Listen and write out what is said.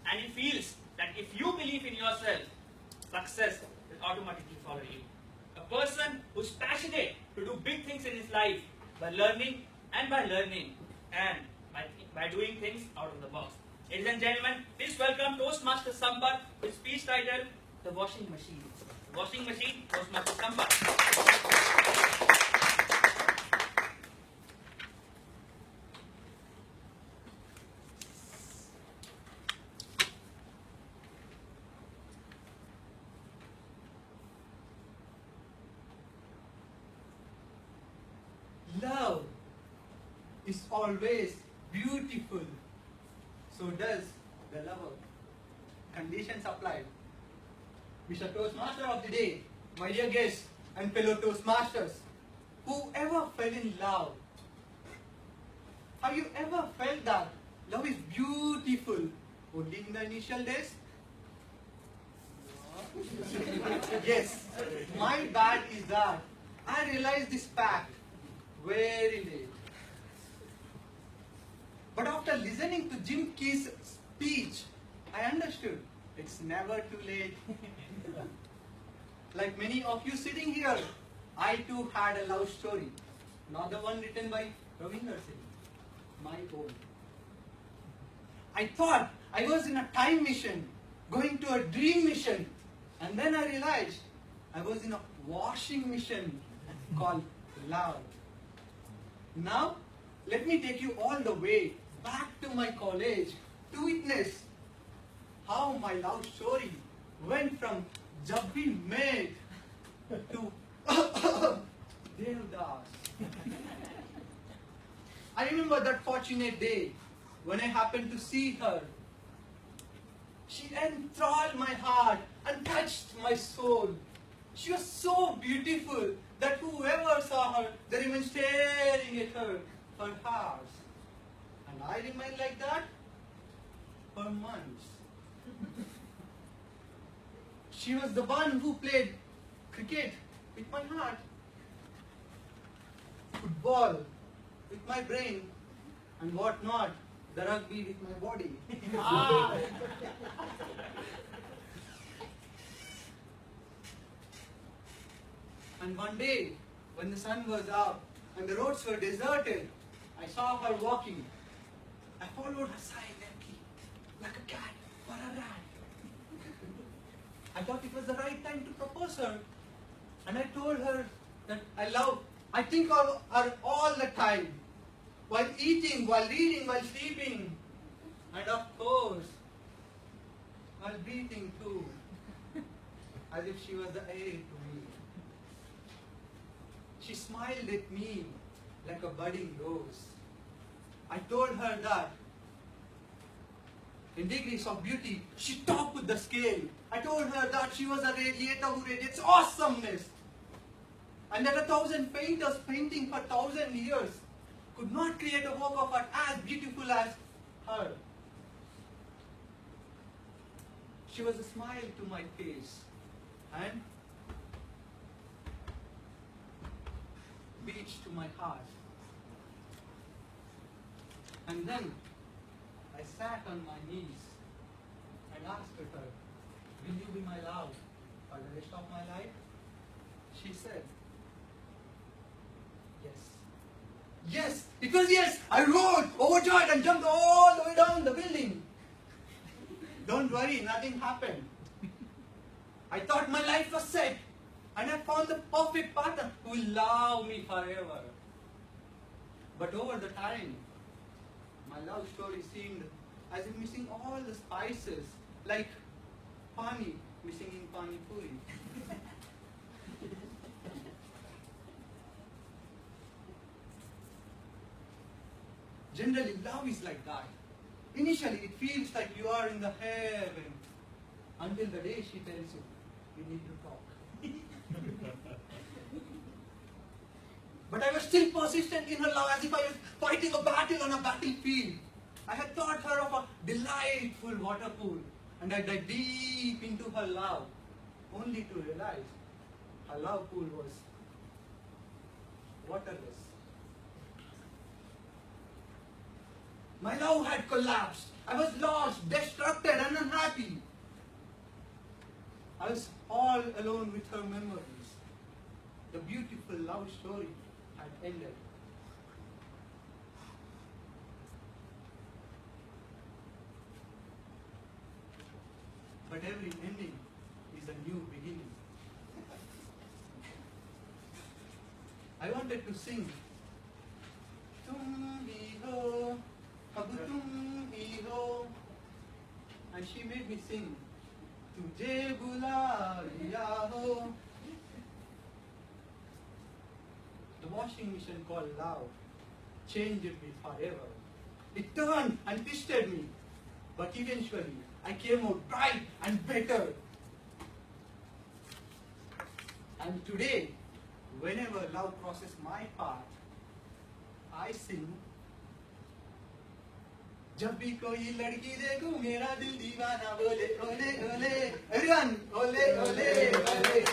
and he feels that if you believe in yourself, success will automatically follow you. A person who's passionate to do big things in his life by learning and by doing things out of the box. Ladies and gentlemen, please welcome Toastmaster Sampath with speech title, The Washing Machine. The Washing Machine, Toastmaster Sampath. Love is always beautiful. So does the lover. Conditions applied. Mr. Toastmaster of the day, my dear guests and fellow Toastmasters, whoever fell in love, have you ever felt that love is beautiful only in the initial days? Yes, my bad is that I realized this fact very late. But after listening to Jim Key's speech, I understood it's never too late. Like many of you sitting here, I too had a love story. Not the one written by Ravinder Singh, my own. I thought I was in a time machine, going to a dream mission, and then I realized I was in a washing machine called love. Now, let me take you all the way back to my college to witness how my love story went from Jab We Met to Devdas. I remember that fortunate day when I happened to see her. She enthralled my heart and touched my soul. She was so beautiful that whoever saw her, they remained staring at her for hours. And I remained like that for months. She was the one who played cricket with my heart, football with my brain, and what not, the rugby with my body. And one day, when the sun was out and the roads were deserted, I saw her walking. I followed her silently, like a cat or a rat. I thought it was the right time to propose her. And I told her that I think of her all the time. While eating, while reading, while sleeping. And of course, while breathing too. As if she was the air to me. She smiled at me like a budding rose. I told her that in degrees of beauty, she topped with the scale. I told her that she was a radiator who radiates awesomeness. And that 1,000 painters painting for 1,000 years could not create a work of art as beautiful as her. She was a smile to my face and beach to my heart. And then I sat on my knees and asked her, will you be my love for the rest of my life? She said, yes. Yes, it was yes. I roared, overjoyed, and jumped all the way down the building. Don't worry, nothing happened. I thought my life was set, and I found the perfect partner who will love me forever. But over the time, my love story seemed as if missing all the spices, like pani missing in pani puri. Generally, love is like that. Initially, it feels like you are in the heaven, until the day she tells you, we need to talk. But I was still persistent in her love, as if I was fighting a battle on a battlefield. I had thought her of a delightful water pool, and I dived deep into her love, only to realize her love pool was waterless. My love had collapsed. I was lost, distracted, and I was all alone with her memories. The beautiful love story had ended. But every ending is a new beginning. I wanted to sing. Tum hi ho, ab tum hi ho. And she made me sing. Tujhe bula liya ho. The washing machine called love changed me forever. It turned and twisted me. But eventually, I came out bright and better. And today, whenever love crosses my path, I sing. जब भी कोई लड़की देखूं मेरा दिल दीवाना बोले ओले ओले everyone ओले ओले ओले